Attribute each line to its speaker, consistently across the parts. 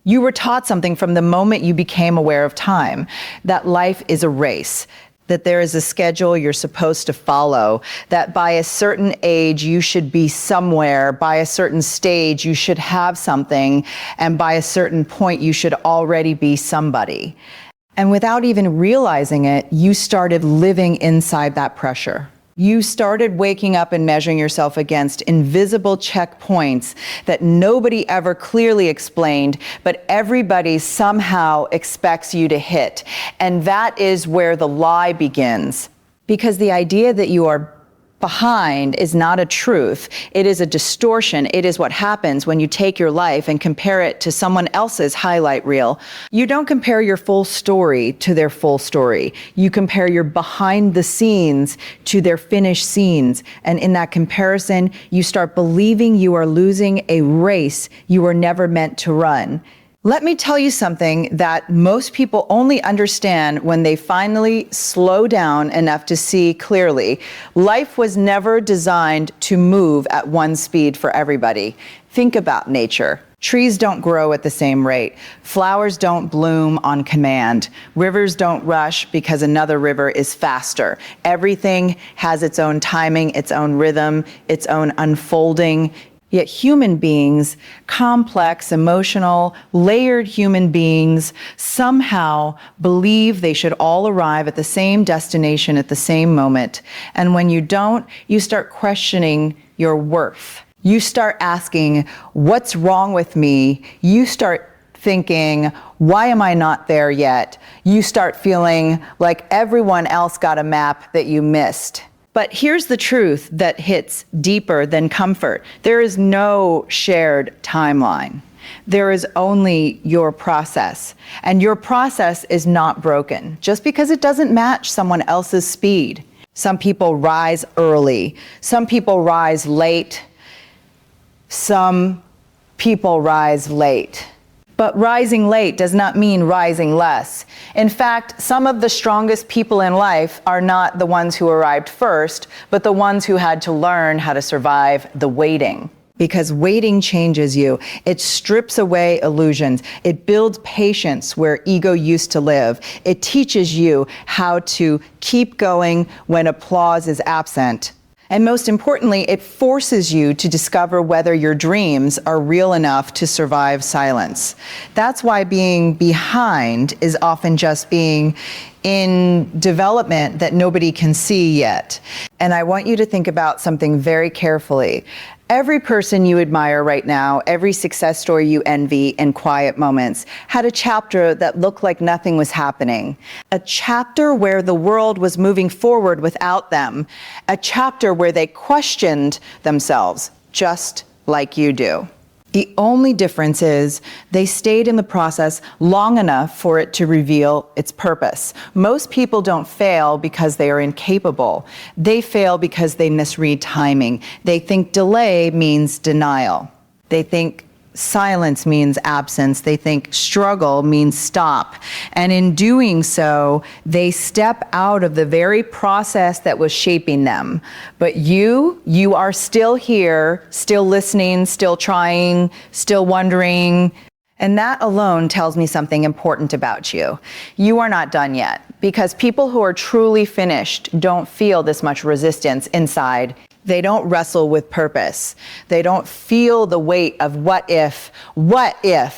Speaker 1: You were taught something from the moment you became aware of time, that life is a race, that there is a schedule you're supposed to follow, that by a certain age you should be somewhere, by a certain stage you should have something, and by a certain point you should already be somebody. And without even realizing it, you started living inside that pressure. You started waking up and measuring yourself against invisible checkpoints that nobody ever clearly explained, but everybody somehow expects you to hit. And that is where the lie begins. Because the idea that you are behind is not a truth. It is a distortion. It is what happens when you take your life and compare it to someone else's highlight reel. You don't compare your full story to their full story. You compare your behind the scenes to their finished scenes. And in that comparison, you start believing you are losing a race you were never meant to run. Let me tell you something that most people only understand when they finally slow down enough to see clearly. Life was never designed to move at one speed for everybody. Think about nature. Trees don't grow at the same rate. Flowers don't bloom on command. Rivers don't rush because another river is faster. Everything has its own timing, its own rhythm, its own unfolding. Yet human beings, complex, emotional, layered human beings, somehow believe they should all arrive at the same destination at the same moment. And when you don't, you start questioning your worth. You start asking, what's wrong with me? You start thinking, why am I not there yet? You start feeling like everyone else got a map that you missed. But here's the truth that hits deeper than comfort. There is no shared timeline. There is only your process. And your process is not broken just because it doesn't match someone else's speed. Some people rise early. Some people rise late. Some people rise late. But rising late does not mean rising less. In fact, some of the strongest people in life are not the ones who arrived first, but the ones who had to learn how to survive the waiting. Because waiting changes you. It strips away illusions. It builds patience where ego used to live. It teaches you how to keep going when applause is absent. And most importantly, it forces you to discover whether your dreams are real enough to survive silence. That's why being behind is often just being in development that nobody can see yet. And I want you to think about something very carefully. Every person you admire right now, every success story you envy in quiet moments, had a chapter that looked like nothing was happening. A chapter where the world was moving forward without them. A chapter where they questioned themselves, just like you do. The only difference is they stayed in the process long enough for it to reveal its purpose. Most people don't fail because they are incapable. They fail because they misread timing. They think delay means denial. They think silence means absence. They think struggle means stop. And in doing so, they step out of the very process that was shaping them. But you are still here, still listening, still trying, still wondering. And that alone tells me something important about you. You are not done yet, because people who are truly finished don't feel this much resistance inside. They don't wrestle with purpose. They don't feel the weight of what if.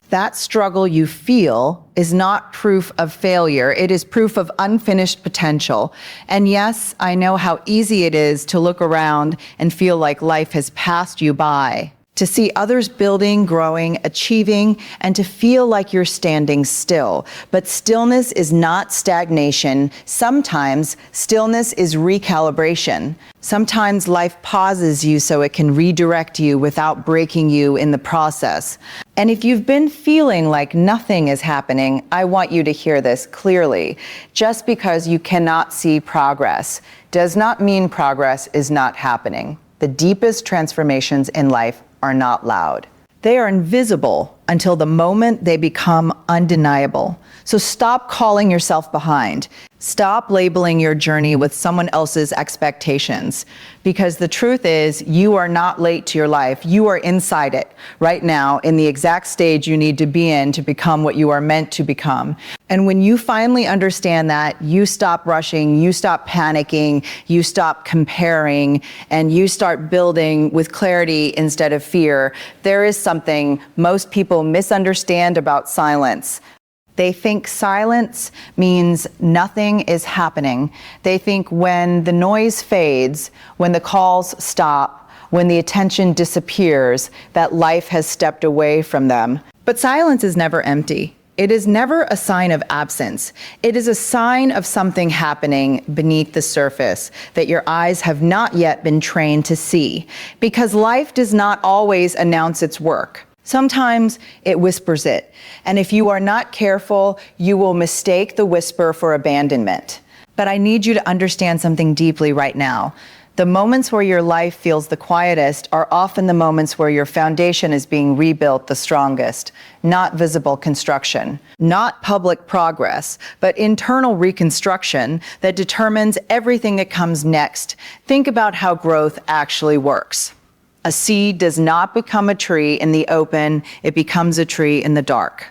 Speaker 1: That struggle you feel is not proof of failure. It is proof of unfinished potential. And yes, I know how easy it is to look around and feel like life has passed you by. To see others building, growing, achieving, and to feel like you're standing still. But stillness is not stagnation. Sometimes stillness is recalibration. Sometimes life pauses you so it can redirect you without breaking you in the process. And if you've been feeling like nothing is happening, I want you to hear this clearly. Just because you cannot see progress does not mean progress is not happening. The deepest transformations in life are not loud. They are invisible until the moment they become undeniable. So stop calling yourself behind. Stop labeling your journey with someone else's expectations, because the truth is you are not late to your life. You are inside it right now in the exact stage you need to be in to become what you are meant to become. And when you finally understand that, you stop rushing, you stop panicking, you stop comparing, and you start building with clarity instead of fear. There is something most people misunderstand about silence. They think silence means nothing is happening. They think when the noise fades, when the calls stop, when the attention disappears, that life has stepped away from them. But silence is never empty. It is never a sign of absence. It is a sign of something happening beneath the surface that your eyes have not yet been trained to see, because life does not always announce its work. Sometimes it whispers it, and if you are not careful, you will mistake the whisper for abandonment. But I need you to understand something deeply right now. The moments where your life feels the quietest are often the moments where your foundation is being rebuilt the strongest, not visible construction, not public progress, but internal reconstruction that determines everything that comes next. Think about how growth actually works. A seed does not become a tree in the open, it becomes a tree in the dark,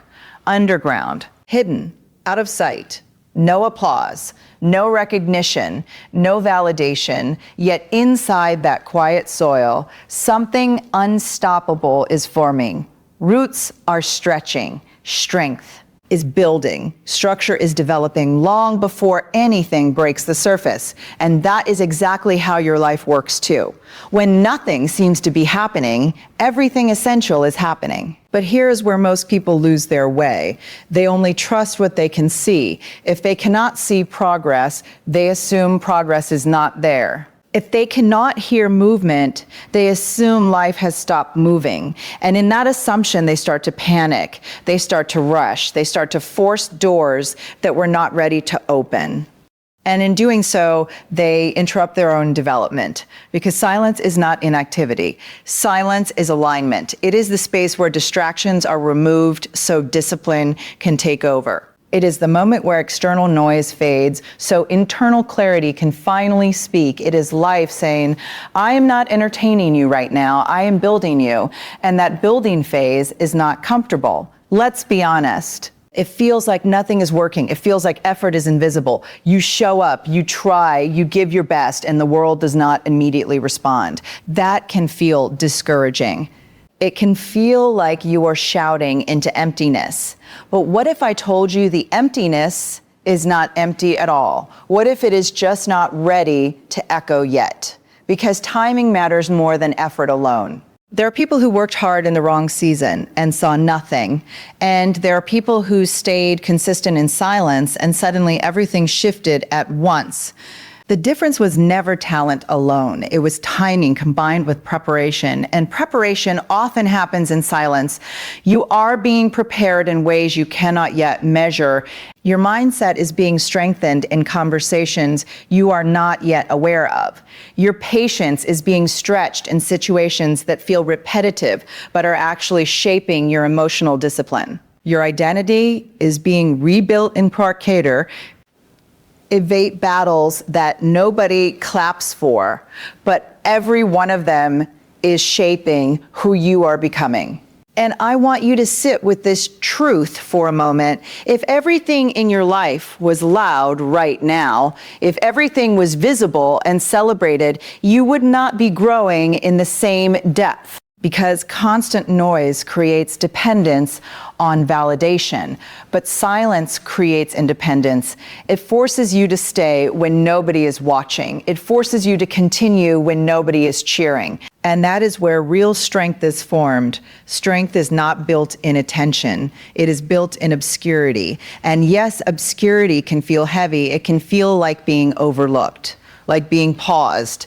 Speaker 1: underground, hidden, out of sight, no applause, no recognition, no validation, yet inside that quiet soil, something unstoppable is forming. Roots are stretching, strength is building, structure is developing long before anything breaks the surface. And that is exactly how your life works too. When nothing seems to be happening, everything essential is happening. But here's where most people lose their way. They only trust what they can see. If they cannot see progress, they assume progress is not there. If they cannot hear movement, they assume life has stopped moving. And in that assumption, they start to panic. They start to rush. They start to force doors that were not ready to open. And in doing so, they interrupt their own development, because silence is not inactivity. Silence is alignment. It is the space where distractions are removed so discipline can take over. It is the moment where external noise fades, so internal clarity can finally speak. It is life saying, I am not entertaining you right now, I am building you. And that building phase is not comfortable. Let's be honest. It feels like nothing is working. It feels like effort is invisible. You show up, you try, you give your best, and the world does not immediately respond. That can feel discouraging. It can feel like you are shouting into emptiness. But what if I told you the emptiness is not empty at all? What if it is just not ready to echo yet? Because timing matters more than effort alone. There are people who worked hard in the wrong season and saw nothing. And there are people who stayed consistent in silence and suddenly everything shifted at once. The difference was never talent alone. It was timing combined with preparation. And preparation often happens in silence. You are being prepared in ways you cannot yet measure. Your mindset is being strengthened in conversations you are not yet aware of. Your patience is being stretched in situations that feel repetitive, but are actually shaping your emotional discipline. Your identity is being rebuilt in Parkader. Evade battles that nobody claps for, but every one of them is shaping who you are becoming. And I want you to sit with this truth for a moment. If everything in your life was loud right now, if everything was visible and celebrated, you would not be growing in the same depth. Because constant noise creates dependence on validation, but silence creates independence. It forces you to stay when nobody is watching. It forces you to continue when nobody is cheering. And that is where real strength is formed. Strength is not built in attention. It is built in obscurity. And yes, obscurity can feel heavy. It can feel like being overlooked, like being paused,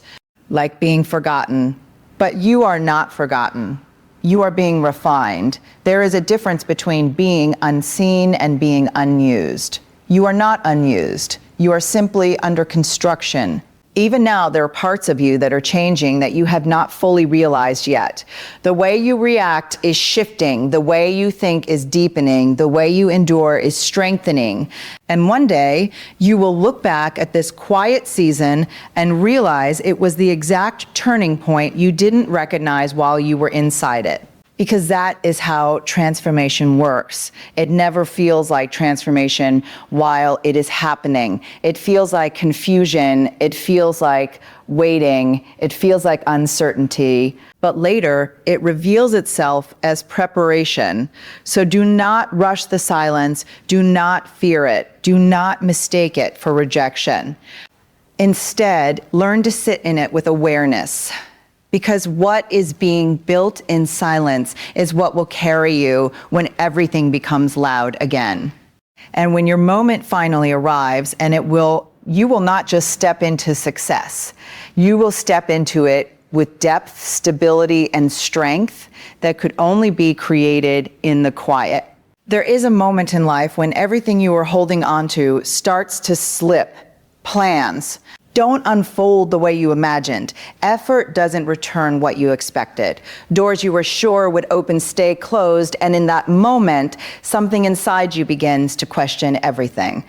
Speaker 1: like being forgotten. But you are not forgotten. You are being refined. There is a difference between being unseen and being unused. You are not unused. You are simply under construction. Even now, there are parts of you that are changing that you have not fully realized yet. The way you react is shifting. The way you think is deepening. The way you endure is strengthening. And one day, you will look back at this quiet season and realize it was the exact turning point you didn't recognize while you were inside it. Because that is how transformation works. It never feels like transformation while it is happening. It feels like confusion. It feels like waiting. It feels like uncertainty. But later, it reveals itself as preparation. So do not rush the silence. Do not fear it. Do not mistake it for rejection. Instead, learn to sit in it with awareness. Because what is being built in silence is what will carry you when everything becomes loud again. And when your moment finally arrives, and you will not just step into success. You will step into it with depth, stability, and strength that could only be created in the quiet. There is a moment in life when everything you are holding onto starts to slip. Plans don't unfold the way you imagined. Effort doesn't return what you expected. Doors you were sure would open stay closed, and in that moment, something inside you begins to question everything.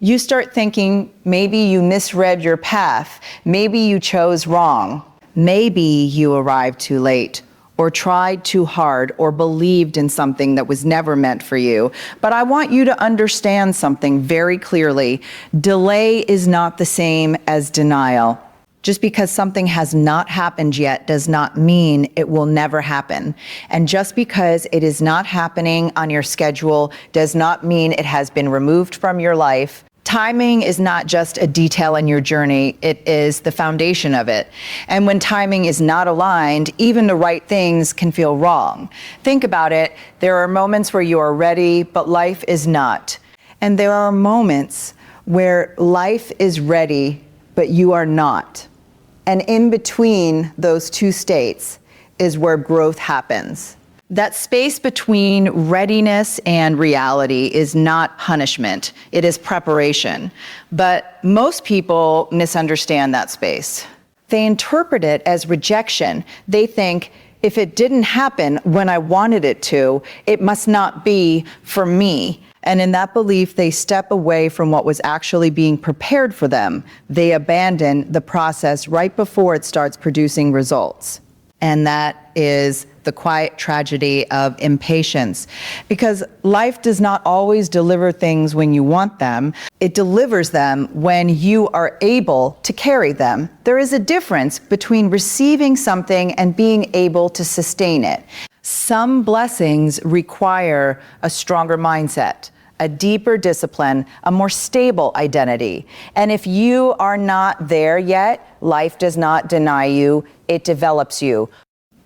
Speaker 1: You start thinking maybe you misread your path, maybe you chose wrong, maybe you arrived too late, or tried too hard, or believed in something that was never meant for you. But I want you to understand something very clearly. Delay is not the same as denial. Just because something has not happened yet does not mean it will never happen. And just because it is not happening on your schedule does not mean it has been removed from your life. Timing is not just a detail in your journey, it is the foundation of it. And when timing is not aligned, even the right things can feel wrong. Think about it. There are moments where you are ready, but life is not. And there are moments where life is ready, but you are not. And in between those two states is where growth happens. That space between readiness and reality is not punishment, it is preparation. But most people misunderstand that space. They interpret it as rejection. They think, if it didn't happen when I wanted it to, it must not be for me. And in that belief, they step away from what was actually being prepared for them. They abandon the process right before it starts producing results. And that is the quiet tragedy of impatience. Because life does not always deliver things when you want them. It delivers them when you are able to carry them. There is a difference between receiving something and being able to sustain it. Some blessings require a stronger mindset, a deeper discipline, a more stable identity. And if you are not there yet, life does not deny you, it develops you.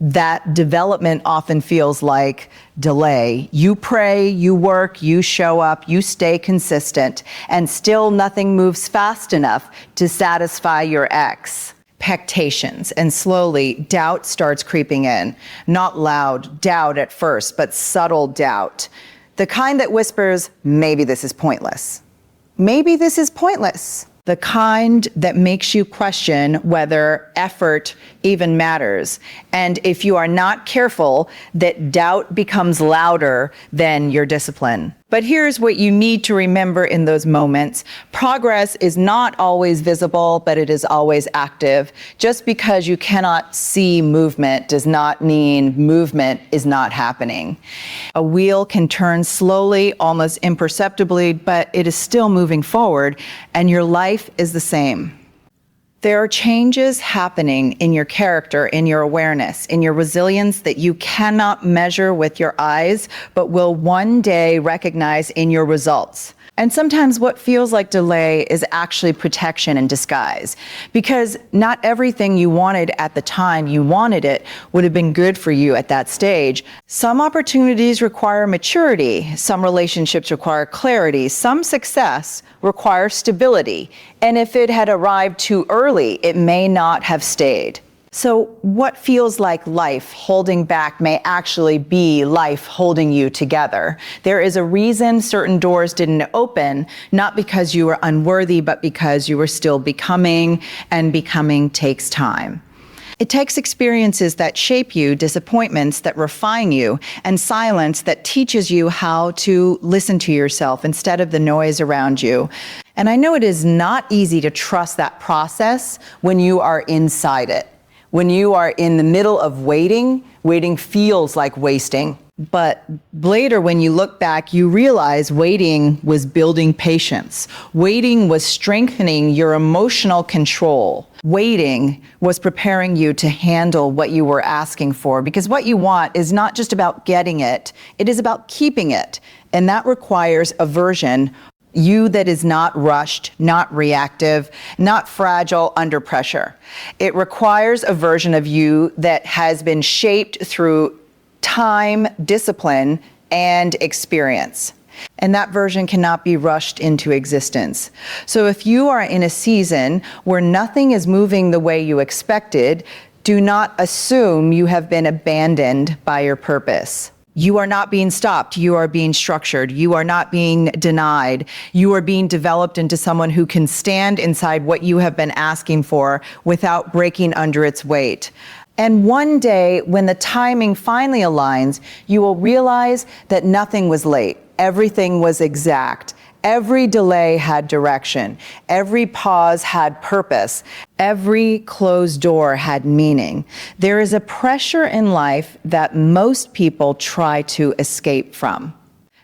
Speaker 1: That development often feels like delay. You pray, you work, you show up, you stay consistent, and still nothing moves fast enough to satisfy your expectations. And slowly, doubt starts creeping in. Not loud doubt at first, but subtle doubt. The kind that whispers, maybe this is pointless. Maybe this is pointless. The kind that makes you question whether effort even matters. And if you are not careful, that doubt becomes louder than your discipline. But here's what you need to remember in those moments. Progress is not always visible, but it is always active. Just because you cannot see movement does not mean movement is not happening. A wheel can turn slowly, almost imperceptibly, but it is still moving forward, and your life is the same. There are changes happening in your character, in your awareness, in your resilience that you cannot measure with your eyes, but will one day recognize in your results. And sometimes what feels like delay is actually protection in disguise, because not everything you wanted at the time you wanted it would have been good for you at that stage. Some opportunities require maturity, some relationships require clarity, some success requires stability, and if it had arrived too early, it may not have stayed. So what feels like life holding back may actually be life holding you together. There is a reason certain doors didn't open, not because you were unworthy, but because you were still becoming, and becoming takes time. It takes experiences that shape you, disappointments that refine you, and silence that teaches you how to listen to yourself instead of the noise around you. And I know it is not easy to trust that process when you are inside it. When you are in the middle of waiting, waiting feels like wasting. But later, when you look back, you realize waiting was building patience. Waiting was strengthening your emotional control. Waiting was preparing you to handle what you were asking for, because what you want is not just about getting it, it is about keeping it. And that requires aversion. You that is not rushed, not reactive, not fragile under pressure. It requires a version of you that has been shaped through time, discipline, and experience. And that version cannot be rushed into existence. So if you are in a season where nothing is moving the way you expected, do not assume you have been abandoned by your purpose. You are not being stopped. You are being structured. You are not being denied. You are being developed into someone who can stand inside what you have been asking for without breaking under its weight. And one day, when the timing finally aligns, you will realize that nothing was late. Everything was exact. Every delay had direction. Every pause had purpose. Every closed door had meaning. There is a pressure in life that most people try to escape from.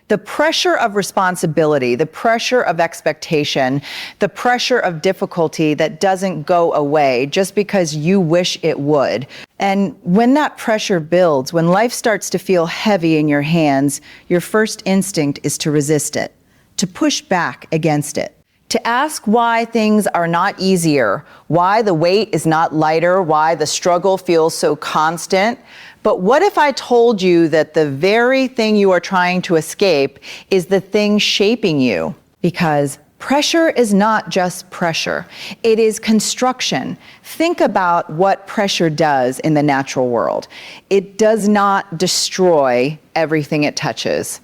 Speaker 1: The pressure of responsibility, the pressure of expectation, the pressure of difficulty that doesn't go away just because you wish it would. And when that pressure builds, when life starts to feel heavy in your hands, your first instinct is to resist it, to push back against it, to ask why things are not easier, why the weight is not lighter, why the struggle feels so constant. But what if I told you that the very thing you are trying to escape is the thing shaping you? Because pressure is not just pressure. It is construction. Think about what pressure does in the natural world. It does not destroy everything it touches.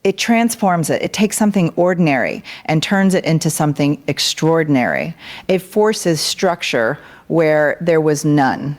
Speaker 1: It transforms it. It takes something ordinary and turns it into something extraordinary. It forces structure where there was none.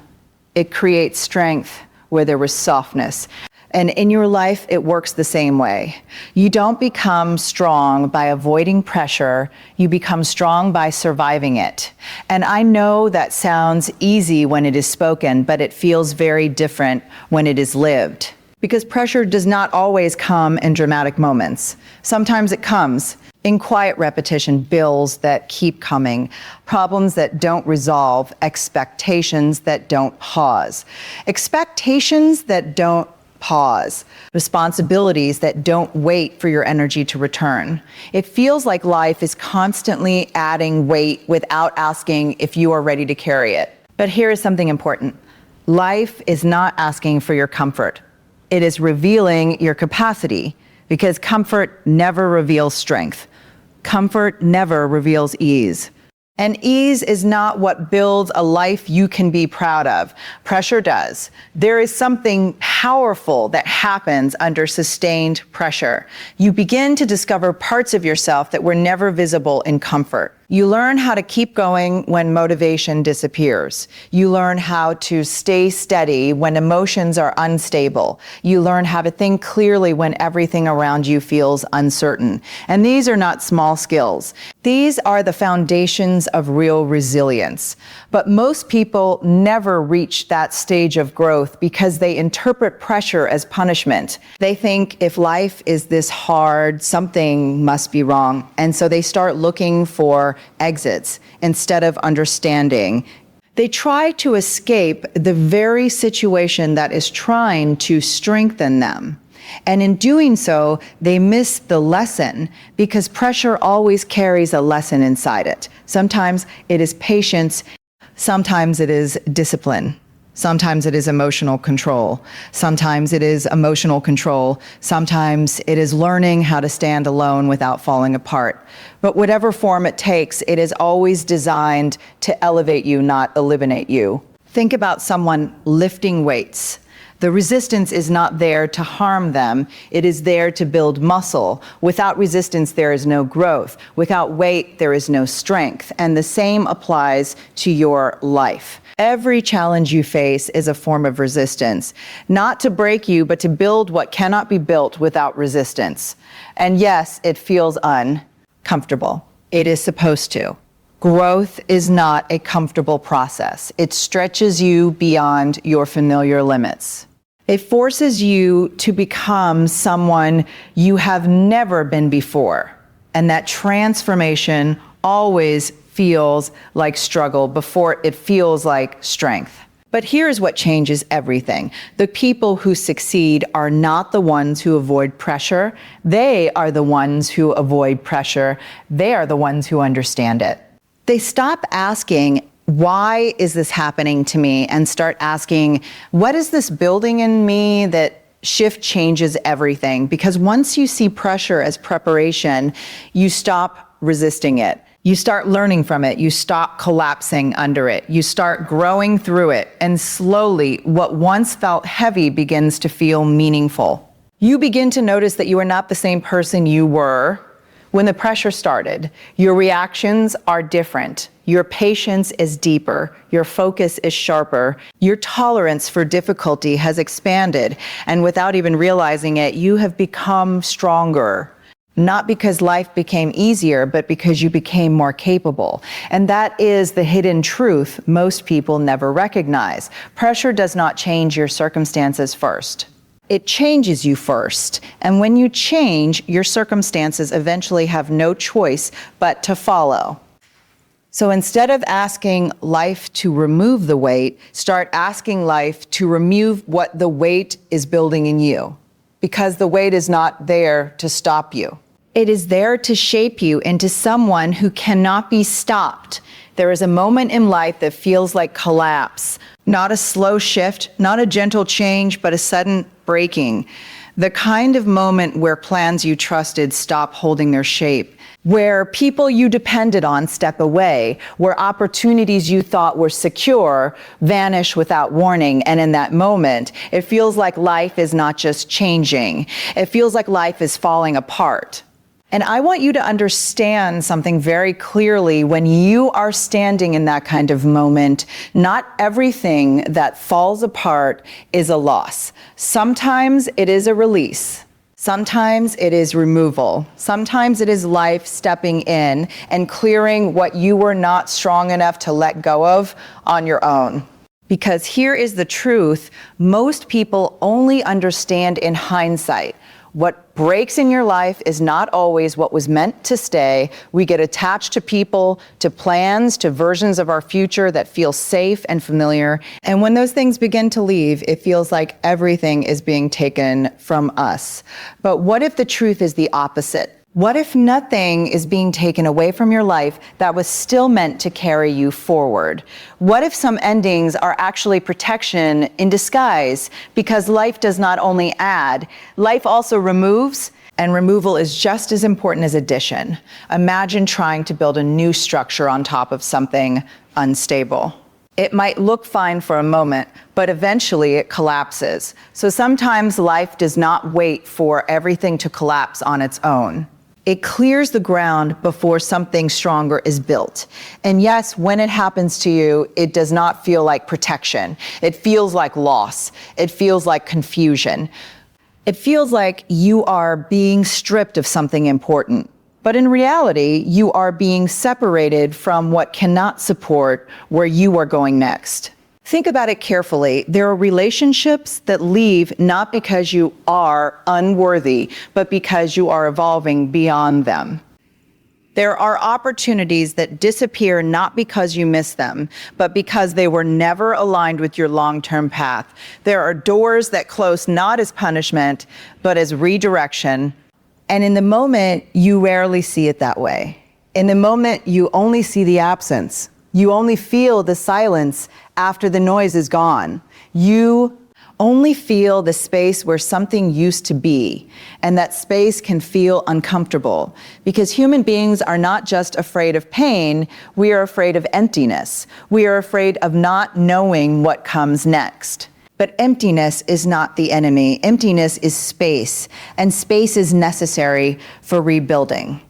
Speaker 1: It creates strength where there was softness. And in your life, it works the same way. You don't become strong by avoiding pressure. You become strong by surviving it. And I know that sounds easy when it is spoken, but it feels very different when it is lived. Because pressure does not always come in dramatic moments. Sometimes it comes in quiet repetition, bills that keep coming, problems that don't resolve, expectations that don't pause, expectations that don't pause, responsibilities that don't wait for your energy to return. It feels like life is constantly adding weight without asking if you are ready to carry it. But here is something important. Life is not asking for your comfort. It is revealing your capacity, because comfort never reveals strength. Comfort never reveals ease. And ease is not what builds a life you can be proud of. Pressure does. There is something powerful that happens under sustained pressure. You begin to discover parts of yourself that were never visible in comfort. You learn how to keep going when motivation disappears. You learn how to stay steady when emotions are unstable. You learn how to think clearly when everything around you feels uncertain. And these are not small skills. These are the foundations of real resilience. But most people never reach that stage of growth because they interpret pressure as punishment. They think if life is this hard, something must be wrong. And so they start looking for exits instead of understanding. They try to escape the very situation that is trying to strengthen them. And in doing so, they miss the lesson, because pressure always carries a lesson inside it. Sometimes it is patience, sometimes it is discipline. Sometimes it is emotional control. Sometimes it is emotional control. Sometimes it is learning how to stand alone without falling apart. But whatever form it takes, it is always designed to elevate you, not eliminate you. Think about someone lifting weights. The resistance is not there to harm them. It is there to build muscle. Without resistance, there is no growth. Without weight, there is no strength. And the same applies to your life. Every challenge you face is a form of resistance, not to break you, but to build what cannot be built without resistance. And yes, it feels uncomfortable. It is supposed to. Growth is not a comfortable process. It stretches you beyond your familiar limits. It forces you to become someone you have never been before. And that transformation always feels like struggle before it feels like strength. But here's what changes everything. The people who succeed are not the ones who avoid pressure. They are the ones who avoid pressure. They are the ones who understand it. They stop asking, why is this happening to me? And start asking, what is this building in me that changes everything? Because once you see pressure as preparation, you stop resisting it. You start learning from it. You stop collapsing under it. You start growing through it. And slowly, what once felt heavy begins to feel meaningful. You begin to notice that you are not the same person you were when the pressure started. Your reactions are different. Your patience is deeper. Your focus is sharper. Your tolerance for difficulty has expanded. And without even realizing it, you have become stronger. Not because life became easier, but because you became more capable. And that is the hidden truth most people never recognize. Pressure does not change your circumstances first. It changes you first. And when you change, your circumstances eventually have no choice but to follow. So instead of asking life to remove the weight, start asking life to remove what the weight is building in you. Because the weight is not there to stop you. It is there to shape you into someone who cannot be stopped. There is a moment in life that feels like collapse. Not a slow shift, not a gentle change, but a sudden breaking. The kind of moment where plans you trusted stop holding their shape, where people you depended on step away, where opportunities you thought were secure vanish without warning. And in that moment, it feels like life is not just changing. It feels like life is falling apart. And I want you to understand something very clearly. When you are standing in that kind of moment, not everything that falls apart is a loss. Sometimes it is a release. Sometimes it is removal. Sometimes it is life stepping in and clearing what you were not strong enough to let go of on your own. Because here is the truth, most people only understand in hindsight. What breaks in your life is not always what was meant to stay. We get attached to people, to plans, to versions of our future that feel safe and familiar. And when those things begin to leave, it feels like everything is being taken from us. But what if the truth is the opposite? What if nothing is being taken away from your life that was still meant to carry you forward? What if some endings are actually protection in disguise? Because life does not only add, life also removes, and removal is just as important as addition. Imagine trying to build a new structure on top of something unstable. It might look fine for a moment, but eventually it collapses. So sometimes life does not wait for everything to collapse on its own. It clears the ground before something stronger is built. And yes, when it happens to you, it does not feel like protection. It feels like loss. It feels like confusion. It feels like you are being stripped of something important. But in reality, you are being separated from what cannot support where you are going next. Think about it carefully. There are relationships that leave not because you are unworthy, but because you are evolving beyond them. There are opportunities that disappear not because you miss them, but because they were never aligned with your long-term path. There are doors that close not as punishment, but as redirection. And in the moment, you rarely see it that way. In the moment, you only see the absence. You only feel the silence after the noise is gone. You only feel the space where something used to be, and that space can feel uncomfortable because human beings are not just afraid of pain, we are afraid of emptiness. We are afraid of not knowing what comes next. But emptiness is not the enemy. Emptiness is space, and space is necessary for rebuilding.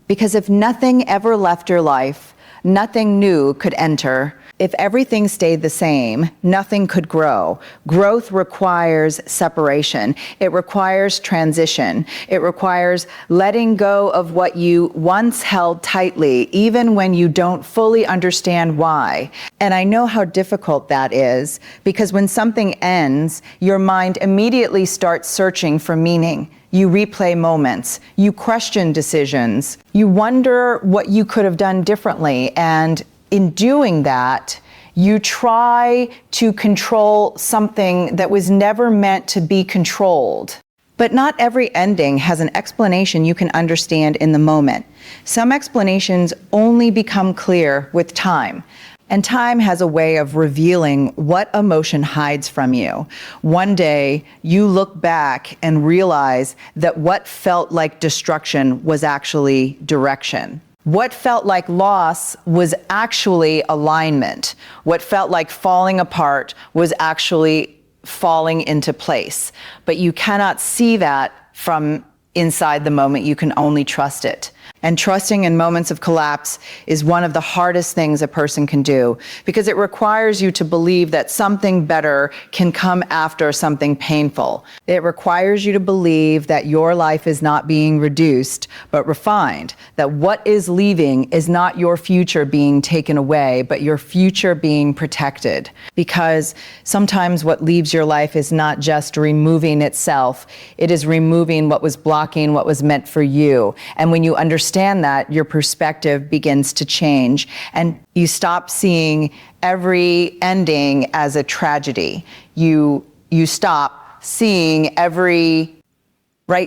Speaker 1: Because if nothing ever left your life, nothing new could enter. If everything stayed the same, nothing could grow. Growth requires separation. It requires transition. It requires letting go of what you once held tightly, even when you don't fully understand why. And I know how difficult that is, because when something ends, your mind immediately starts searching for meaning. You replay moments, you question decisions, you wonder what you could have done differently, and in doing that, you try to control something that was never meant to be controlled. But not every ending has an explanation you can understand in the moment. Some explanations only become clear with time. And time has a way of revealing what emotion hides from you. One day, you look back and realize that what felt like destruction was actually direction. What felt like loss was actually alignment. What felt like falling apart was actually falling into place. But you cannot see that from inside the moment. You can only trust it. And trusting in moments of collapse is one of the hardest things a person can do, because it requires you to believe that something better can come after something painful. It requires you to believe that your life is not being reduced, but refined, that what is leaving is not your future being taken away, but your future being protected. Because sometimes what leaves your life is not just removing itself, it is removing what was blocking what was meant for you. And when you understand that, your perspective begins to change, and you stop seeing every ending as a tragedy. You stop seeing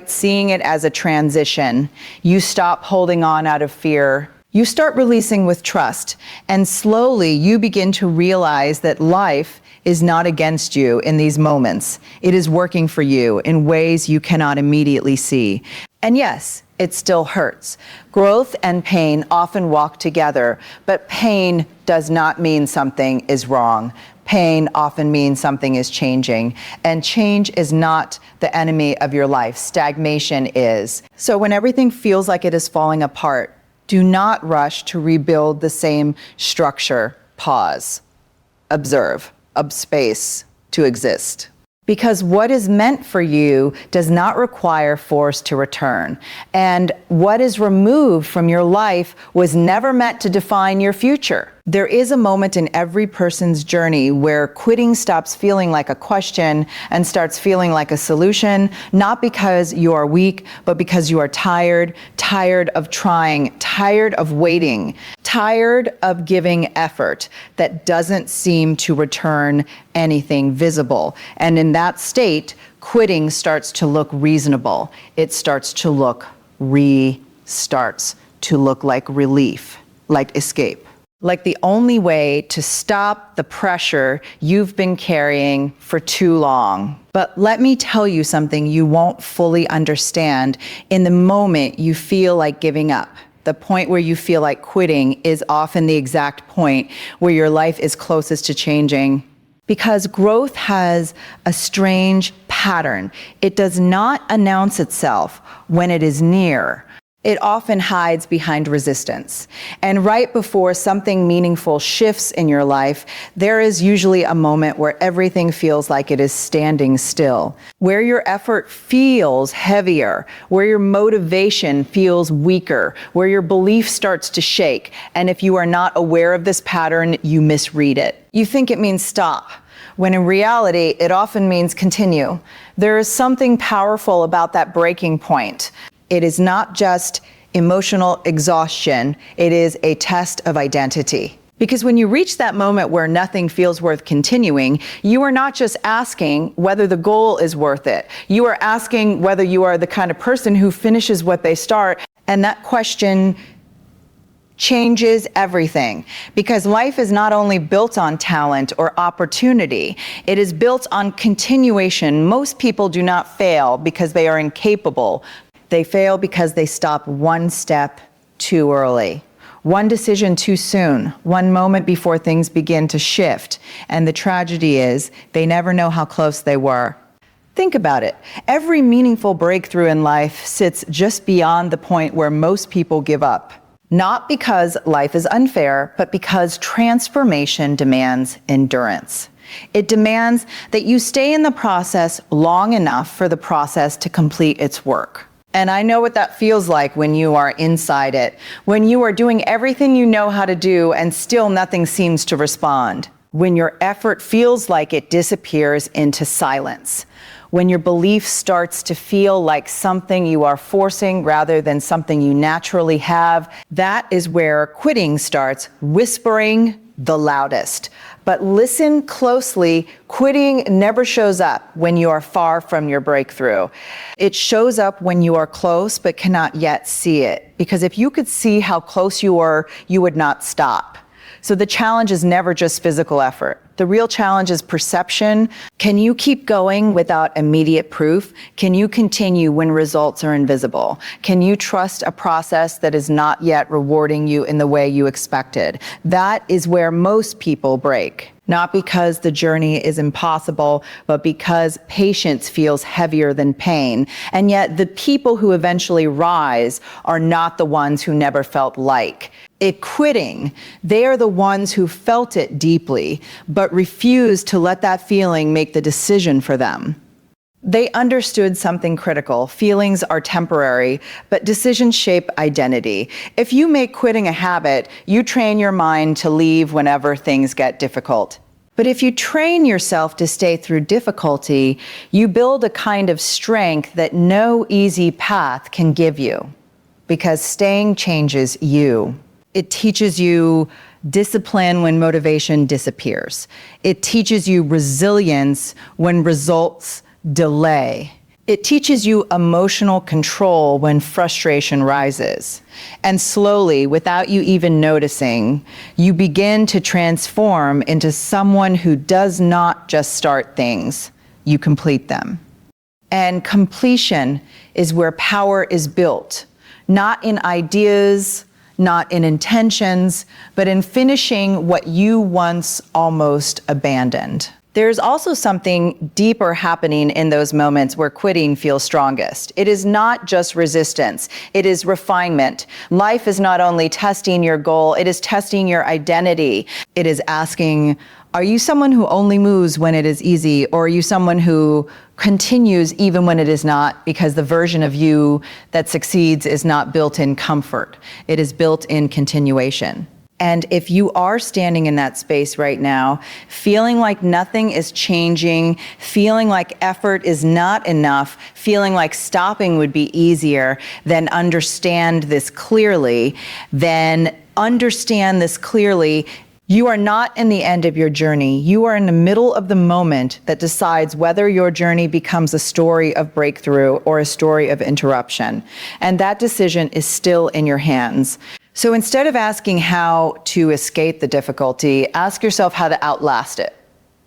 Speaker 1: seeing it as a transition. You stop holding on out of fear. You start releasing with trust, and slowly you begin to realize that life is not against you in these moments. It is working for you in ways you cannot immediately see. And yes, it still hurts. Growth and pain often walk together, but pain does not mean something is wrong. Pain often means something is changing, and change is not the enemy of your life. Stagnation is. So when everything feels like it is falling apart, do not rush to rebuild the same structure. Pause. Observe. Space to exist. Because what is meant for you does not require force to return. And what is removed from your life was never meant to define your future. There is a moment in every person's journey where quitting stops feeling like a question and starts feeling like a solution, not because you are weak, but because you are tired of trying, tired of waiting, tired of giving effort that doesn't seem to return anything visible. And in that state, quitting starts to look reasonable. It starts to look starts to look like relief, like escape. Like the only way to stop the pressure you've been carrying for too long. But let me tell you something you won't fully understand in the moment you feel like giving up. The point where you feel like quitting is often the exact point where your life is closest to changing. Because growth has a strange pattern. It does not announce itself when it is near. It often hides behind resistance. And right before something meaningful shifts in your life, there is usually a moment where everything feels like it is standing still, where your effort feels heavier, where your motivation feels weaker, where your belief starts to shake. And if you are not aware of this pattern, you misread it. You think it means stop, when in reality, it often means continue. There is something powerful about that breaking point. It is not just emotional exhaustion, it is a test of identity. Because when you reach that moment where nothing feels worth continuing, you are not just asking whether the goal is worth it. You are asking whether you are the kind of person who finishes what they start. And that question changes everything, because life is not only built on talent or opportunity, it is built on continuation. Most people do not fail because they are incapable. They fail because they stop one step too early, one decision too soon, one moment before things begin to shift. And the tragedy is they never know how close they were. Think about it. Every meaningful breakthrough in life sits just beyond the point where most people give up. Not because life is unfair, but because transformation demands endurance. It demands that you stay in the process long enough for the process to complete its work. And I know what that feels like when you are inside it, when you are doing everything you know how to do and still nothing seems to respond, when your effort feels like it disappears into silence, when your belief starts to feel like something you are forcing rather than something you naturally have. That is where quitting starts whispering the loudest. But listen closely, quitting never shows up when you are far from your breakthrough. It shows up when you are close but cannot yet see it. Because if you could see how close you were, you would not stop. So the challenge is never just physical effort. The real challenge is perception. Can you keep going without immediate proof? Can you continue when results are invisible? Can you trust a process that is not yet rewarding you in the way you expected? That is where most people break. Not because the journey is impossible, but because patience feels heavier than pain. And yet the people who eventually rise are not the ones who never felt like it. Quitting, they are the ones who felt it deeply, but refused to let that feeling make the decision for them. They understood something critical. Feelings are temporary, but decisions shape identity. If you make quitting a habit, you train your mind to leave whenever things get difficult. But if you train yourself to stay through difficulty, you build a kind of strength that no easy path can give you, because staying changes you. It teaches you discipline when motivation disappears. It teaches you resilience when results delay. It teaches you emotional control when frustration rises. And slowly, without you even noticing, you begin to transform into someone who does not just start things, you complete them. And completion is where power is built, not in ideas, not in intentions, but in finishing what you once almost abandoned. There's also something deeper happening in those moments where quitting feels strongest. It is not just resistance, it is refinement. Life is not only testing your goal, it is testing your identity. It is asking, are you someone who only moves when it is easy, or are you someone who continues even when it is not, because the version of you that succeeds is not built in comfort, it is built in continuation. And if you are standing in that space right now, feeling like nothing is changing, feeling like effort is not enough, feeling like stopping would be easier, then understand this clearly. You are not in the end of your journey. You are in the middle of the moment that decides whether your journey becomes a story of breakthrough or a story of interruption. And that decision is still in your hands. So instead of asking how to escape the difficulty, ask yourself how to outlast it.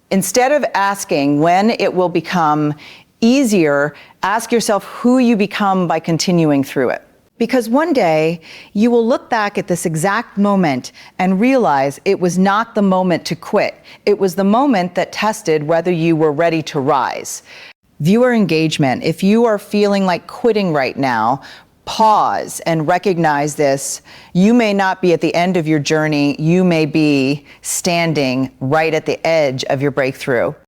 Speaker 1: Instead of asking when it will become easier, ask yourself who you become by continuing through it. Because one day you will look back at this exact moment and realize it was not the moment to quit. It was the moment that tested whether you were ready to rise. Viewer engagement. If you are feeling like quitting right now, pause and recognize this. You may not be at the end of your journey. You may be standing right at the edge of your breakthrough.